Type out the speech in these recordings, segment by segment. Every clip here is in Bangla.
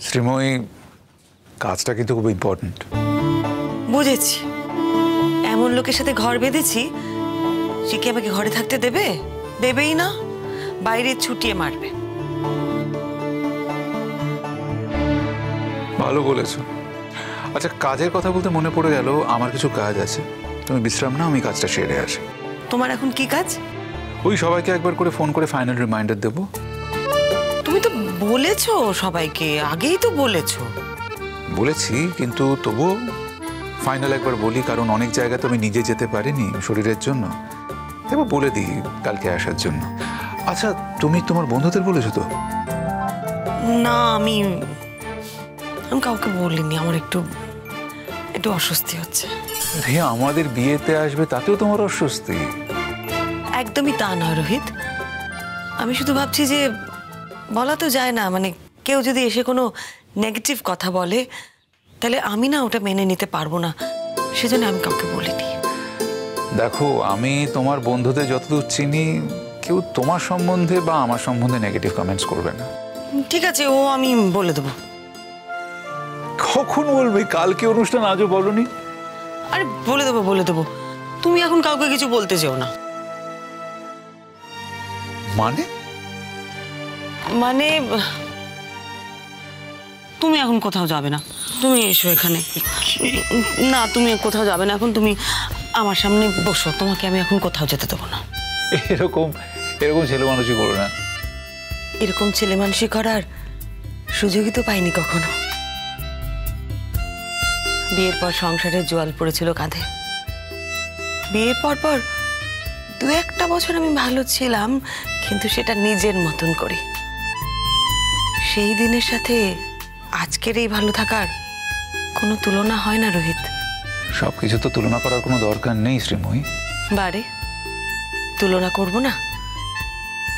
শ্রীময়ী, কাজটা কিন্তু খুব ইম্পর্টেন্ট। বুঝেছি, এমন লোকের সাথে ঘর বেঁধেছি, সে কি আমাকে ঘরে থাকতে দেবে? দেবেই না, বাইরে ছুটিয়ে মারবে। ভালো বলেছো। আচ্ছা, কাজের কথা বলতে মনে পড়ে গেল, আমার কিছু কাজ আছে, তুমি বিশ্রাম নাও, আমি কাজটা সেরে আসি। তোমার এখন কি কাজ? ওই সবাইকে একবার করে ফোন করে ফাইনাল রিমাইন্ডার দেবো। তুমি তো বলেছো সবাইকে, আগেই তো বলেছো। বলেছি, কিন্তু তবুও ফাইনাল একবার বলি, কারণ অনেক জায়গায় তো আমি নিজে যেতে পারিনি শরীরের জন্য। এবার বলে দিই কালকে আসার জন্য। আচ্ছা, তুমি তোমার বন্ধুদের বলেছো তো? না, আমি কাউকে বলিনি, আমার একটু অস্বস্তি হচ্ছে। আমাদের বিয়েতে আসবে তাতেও তোমার অস্বস্তি? একদমই তা নয় রোহিত, আমি শুধু ভাবছি যে বলা তো যায় না, মানে কেউ যদি এসে কোনো নেগেটিভ কথা বলে তাহলে আমি না ওটা মেনে নিতে পারবো না, সেজন্য আমি কাউকে বলিনি। দেখো, আমি তোমার বন্ধুদের যতদূর চিনি, কেউ তোমার সম্বন্ধে বা আমার সম্বন্ধে নেগেটিভ কমেন্টস করবে না। ঠিক আছে, ও আমি বলে দেবো। কখন বলবে? কালকে অনুষ্ঠান, আজও বলনি। আরে বলে দেবো, তুমি এখন কাউকে কিছু বলতে চেও না। মানে তুমি এখন কোথাও যাবে না, তুমি এসো এখানে। না, তুমি কোথাও যাবে না এখন, তুমি আমার সামনে বসো, তোমাকে আমি এখন কোথাও যেতে দেবো না। এরকম ছেলে মানুষই করো না। এরকম ছেলে মানুষই করার সুযোগই তো পাইনি কখনো। বিয়ের পর সংসারের জোয়াল পড়েছিল কাঁধে। বিয়ের পর 2-1 বছর আমি ভালো ছিলাম, কিন্তু সেটা নিজের মতন করি। সেই দিনের সাথে আজকের এই ভালো থাকার কোনো তুলনা হয় না রোহিত। সবকিছু তো তুলনা করার কোনো দরকার নেই শ্রীময়ী। বারে তুলনা করব না?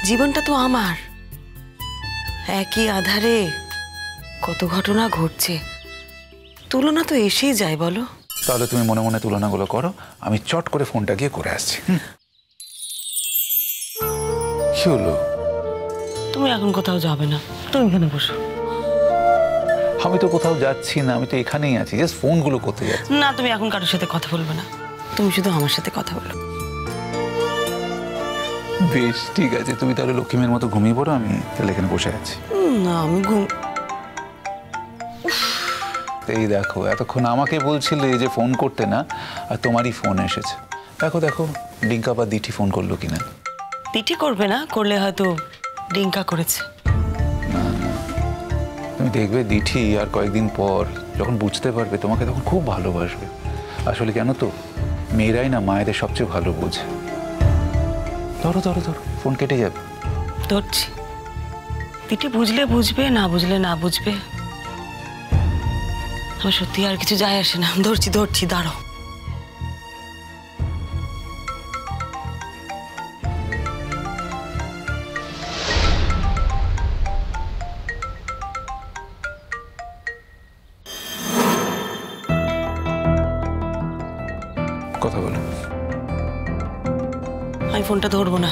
জীবনটা তো আমার, একই আধারে কত ঘটনা ঘটছে, তুলনা তো এসেই যায় বলো। তাহলে তুমি মনে মনে তুলনাগুলো করো, আমি চট করে ফোনটা গিয়ে করে আসছি। কি হলো? তুমি এখন কোথাও যাবে না, তুমি এখানে বসো। আমি তো কোথাও যাচ্ছি না, আমি তো এখানেই আছি, জাস্ট ফোনগুলো করতে যাচ্ছি। না, তুমি এখন কারোর সাথে কথা বলবে না, তুমি শুধু আমার সাথে কথা বলো। বেশ, ঠিক আছে, তুমি তাহলে লক্ষ্মীমের মতো ঘুমিয়ে পড়ো, আমি তাহলে এখানে বসে আছি। না, আমি এই দেখো, এতক্ষণ আমাকে বলছিলে যে ফোন করতে না, আর তোমারই ফোন এসেছে। দেখো ডিঙ্কা বা দিঠি ফোন করলো কিনা। দিঠি করবে না, করলে হয়তো ডিঙ্কা করেছে। না, তুমি দেখবে দিঠি আর কয়েকদিন পর যখন বুঝতে পারবে তোমাকে, তখন খুব ভালোবাসবে। আসলে কেন তো, মেয়েরাই না মায়েদের সবচেয়ে ভালো বোঝে। ধরো ফোন কেটে যাবে। ধরছি। দিঠি বুঝলে বুঝবে, না বুঝলে না বুঝবে, আমার সত্যি আর কিছু যায় আসে না। ধরছি, দাঁড়াও। কথা বলো। আমি ফোনটা ধরবো না।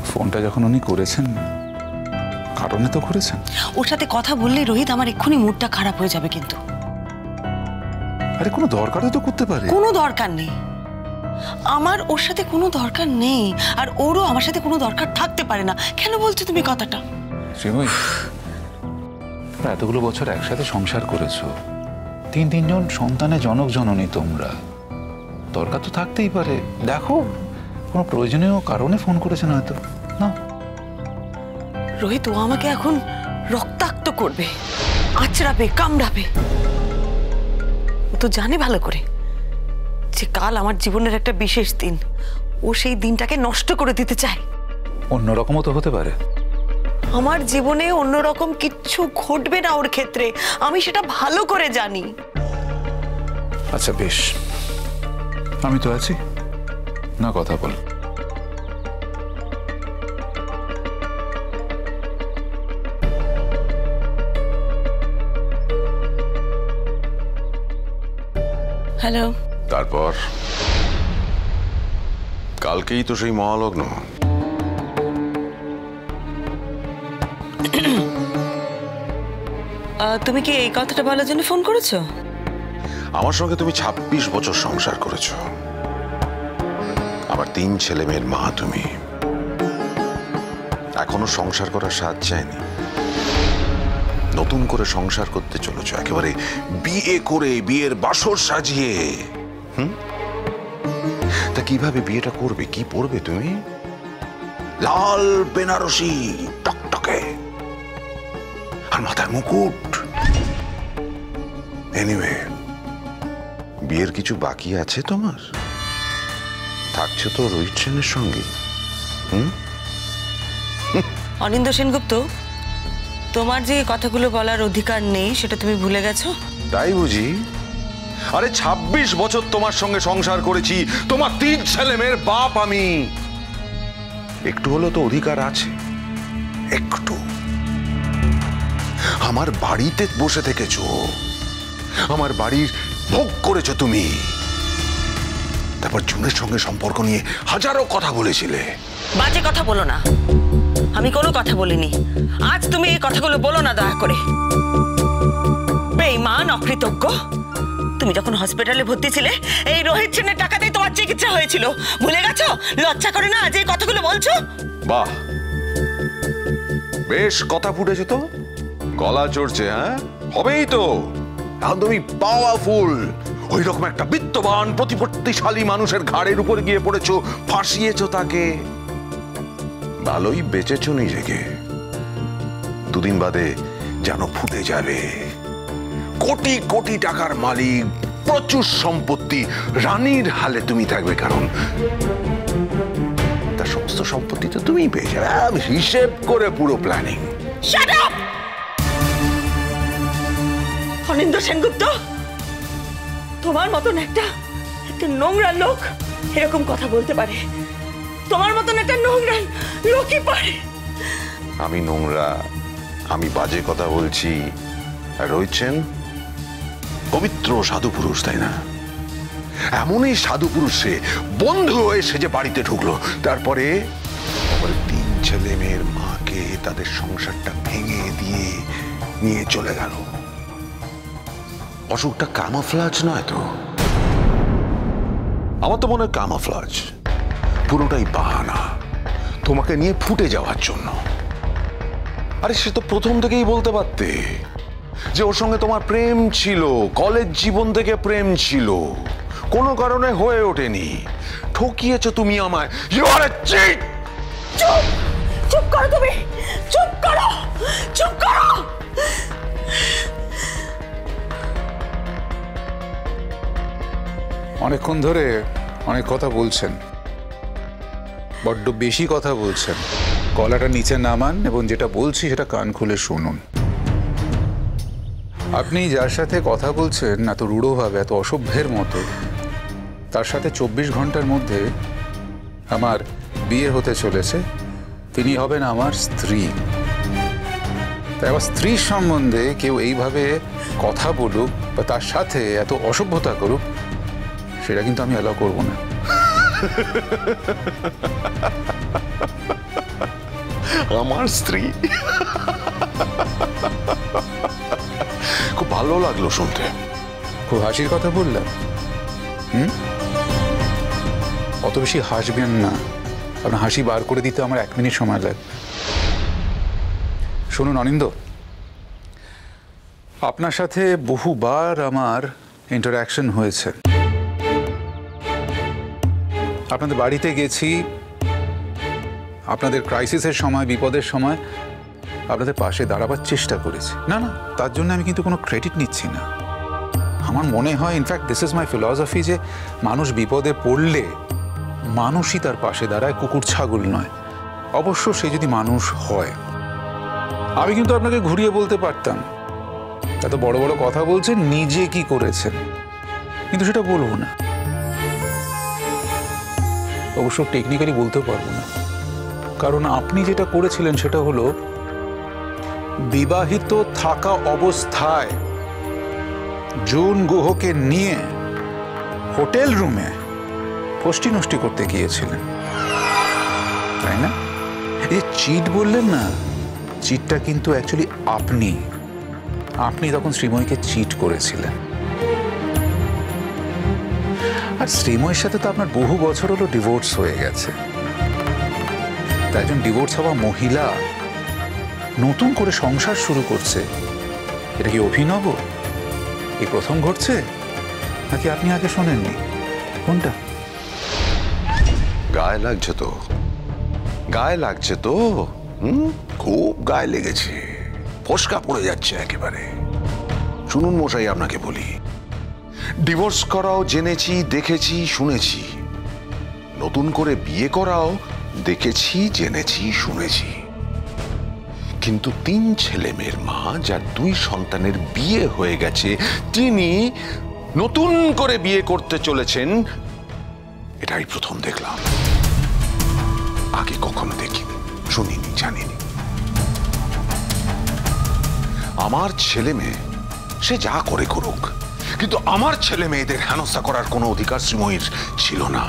ফোনটা যখন উনি করেছেন, কারণে তো করেছেন। ওর সাথে কথা বললেই রোহিত আমার এক্ষুনি মুডটা খারাপ হয়ে যাবে। কিন্তু আরে কোনো দরকারও তো করতে পারে। কোনো দরকার নেই, আমার ওর সাথে কোনো দরকার নেই, আর ওরও আমার সাথে কোনো দরকার থাকতে পারে না। কেন বলছো তুমি কথাটা? শ্রীময়ী, এতগুলো বছর একসাথে সংসার করেছো, 3-3 সন্তানের জনক জননী তোমরা, দরকার তো থাকতেই পারে। দেখো, কোনো প্রয়োজনীয় কারণে ফোন করেছেন হয়তো। না রোহিত, ও আমাকে এখন রক্তাক্ত করবে, আঁচড়াবে, কামড়াবে। ও তো জানে ভালো করে যে কাল আমার জীবনের একটা বিশেষ দিন, ও সেই দিনটাকে নষ্ট করে দিতে চায়। অন্যরকমও তো হতে পারে। আমার জীবনে অন্যরকম কিচ্ছু ঘটবে না ওর ক্ষেত্রে, আমি সেটা ভালো করে জানি। আচ্ছা বেশ, আমি তো আছি না, কথা বল। হ্যালো। তারপর কালকেই তো সেই মহালগ্ন। তুমি কি এই কথাটা বলার জন্য ফোন করেছো? আমার সঙ্গে তুমি ২৬ বছর সংসার করেছো, আবার ৩ ছেলে মেয়ের মা তুমি। এখনো সংসার করার স্বাদ চায়নি, নতুন করে সংসার করতে চলেছো, একেবারে বিয়ে করে বিয়ের বাসর সাজিয়ে। তা কিভাবে বিয়েটা করবে? কি পরবে তুমি? লাল বেনারসি টকটকে, আর মাথায় মুকুট। এনিওয়ে, বিয়ের কিছু বাকি আছে তোমার? থাকছে তো রোহিত সেনের সঙ্গে। অনিন্দ্য সেনগুপ্ত, তোমার যে কথাগুলো বলার অধিকার নেই সেটা তুমি ভুলে গেছো? তাই বুঝি? আরে ২৬ বছর তোমার সঙ্গে সংসার করেছি, তোমার ৩ ছেলে মেয়ের বাপ আমি। একটু হলেও তো অধিকার আছে, একটু। আমার বাড়িতে বসে থেকেছো, আমার বাড়ির ভোগ করেছো তুমি। তারপর জুনের সঙ্গে সম্পর্ক নিয়ে হাজারো কথা বলেছিলে। বাজে কথা বলো না, আমি কোনো কথা বলিনি। আজ তুমি এই কথাগুলো বলো না দয়া করে। বেঈমান, অকৃতজ্ঞ। তুমি যখন হসপিটালে ভর্তি ছিলে এই রোহিত সেনের টাকাতেই তোমার চিকিৎসা হয়েছিল, ভুলে গেছো? লজ্জা করে না আজ এই কথাগুলো বলছো? বাহ, বেশ কথা ফুটেছে তো, গলা চড়ছে। হ্যাঁ, হবেই তো। এখন তুমি পাওয়ারফুল, ওই রকম একটা বিত্তবান প্রতিপত্তিশালী মানুষের ঘাড়ের উপর গিয়ে পড়েছো, ফাঁসিয়েছো তাকে। ভালোই বেঁচেছো নিজেকে। দুদিন বাদে যেন ফুটে যাবে। কোটি কোটি টাকার মালিক, প্রচুর সম্পত্তি, রানীর হালে তুমি থাকবে। কারণ তার সমস্ত সম্পত্তি তো তুমি পেয়ে যাবে, হিসেব করে পুরো planning. Shut up! Anindya Sengupta, তোমার মতন একটা নোংরা লোক এরকম কথা বলতে পারে? তোমার মতন একটা নোংরা লোকই পারে? আমি নোংরা, আমি বাজে কথা বলছি, আর রোহিত সেন পবিত্র সাধু পুরুষ, তাই না? এমনই সাধু পুরুষে বন্ধু হয়ে সে যে বাড়িতে ঢুকলো, তারপরে ৩ ছেলে মেয়ের মাকে তাদের সংসারটা ভেঙে দিয়ে নিয়ে চলে গেল। অসুখটা কামাফ্লাজ নয় তো? আমার তো মনে হয় কামাফ্লাজ, পুরোটাই বাহানা তোমাকে নিয়ে ফুটে যাওয়ার জন্য। আরে সে তো প্রথম থেকেই বলতে পারতে যে ওর সঙ্গে তোমার প্রেম ছিল, কলেজ জীবন থেকে প্রেম ছিল, কোনো কারণে হয়ে ওঠেনি। ঠকিয়েছো তুমি আমায়। You are a cheat. চুপ! চুপ করো তুমি! চুপ করো! চুপ করো! অনেকক্ষণ ধরে অনেক কথা বলছেন, বড্ড বেশি কথা বলছেন। গলাটা নিচে নামান এবং যেটা বলছি সেটা কান খুলে শুনুন। আপনি যার সাথে কথা বলছেন এত রূঢ়ভাবে, এত অসভ্যের মতো, তার সাথে ২৪ ঘন্টার মধ্যে আমার বিয়ে হতে চলেছে। তিনি হবেন আমার স্ত্রী। তাই আমার স্ত্রীর সম্বন্ধে কেউ এইভাবে কথা বলুক বা তার সাথে এত অসভ্যতা করুক, সেটা কিন্তু আমি অ্যালাউ করবো না। আমার স্ত্রী? খুব ভালো লাগলো শুনতে। খুব হাসির কথা বললাম? অত বেশি হাসবেন না, আপনার হাসি বার করে দিতে আমার 1 মিনিট সময় লাগবে। শুনুন অনিন্দ্য, আপনার সাথে বহুবার আমার ইন্টারঅ্যাকশন হয়েছে। আপনাদের বাড়িতে গেছি, আপনাদের ক্রাইসিসের সময়, বিপদের সময় আপনাদের পাশে দাঁড়াবার চেষ্টা করেছি। না না, তার জন্য আমি কিন্তু কোনো ক্রেডিট নিচ্ছি না। আমার মনে হয়, in fact this is my philosophy, যে মানুষ বিপদে পড়লে মানুষই তার পাশে দাঁড়ায়, কুকুর ছাগল নয়। অবশ্য সে যদি মানুষ হয়। আমি কিন্তু আপনাকে ঘুরিয়ে বলতে পারতাম, এত বড় বড় কথা বলছেন, নিজে কি করেছেন, কিন্তু সেটা বলবো না। অবশ্য টেকনিক্যালি বলতেও পারবো না, কারণ আপনি যেটা করেছিলেন সেটা হলো বিবাহিত থাকা অবস্থায় জুন গুহকে নিয়ে হোটেল রুমে ফষ্টি নষ্টি করতে গিয়েছিলেন, তাই না? এই চিট বললেন না, চিটটা কিন্তু অ্যাকচুয়ালি আপনি তখন শ্রীময়ীকে চিট করেছিলেন। আর শ্রীময়ীর সাথে তো আপনার বহু বছর হলো ডিভোর্স হয়ে গেছে। তাই একজন ডিভোর্স হওয়া মহিলা নতুন করে সংসার শুরু করছে, এটা কি অভিনব? এই প্রথম ঘটছে, নাকি আপনি আগে শোনেননি? কোনটা? গায়ে লাগছে তো, গায়ে লাগছে তো। খুব গায়ে লেগেছে, ফসকা পড়ে যাচ্ছে একেবারে। শুনুন মশাই, আপনাকে বলি, ডিভোর্স করাও জেনেছি, দেখেছি, শুনেছি। নতুন করে বিয়ে করাও দেখেছি, জেনেছি, শুনেছি। কিন্তু 3 ছেলে মেয়ের মা, যার 2 সন্তানের বিয়ে হয়ে গেছে, তিনি নতুন করে বিয়ে করতে চলেছেন, এটাই প্রথম দেখলাম। আগে কখনো দেখিনি, শুনিনি, জানিনি। আমার ছেলে মেয়ে সে যা করে করুক, কিন্তু আমার ছেলে মেয়েদের হেনস্থা করার কোনো অধিকার শ্রীময়ীর ছিল না।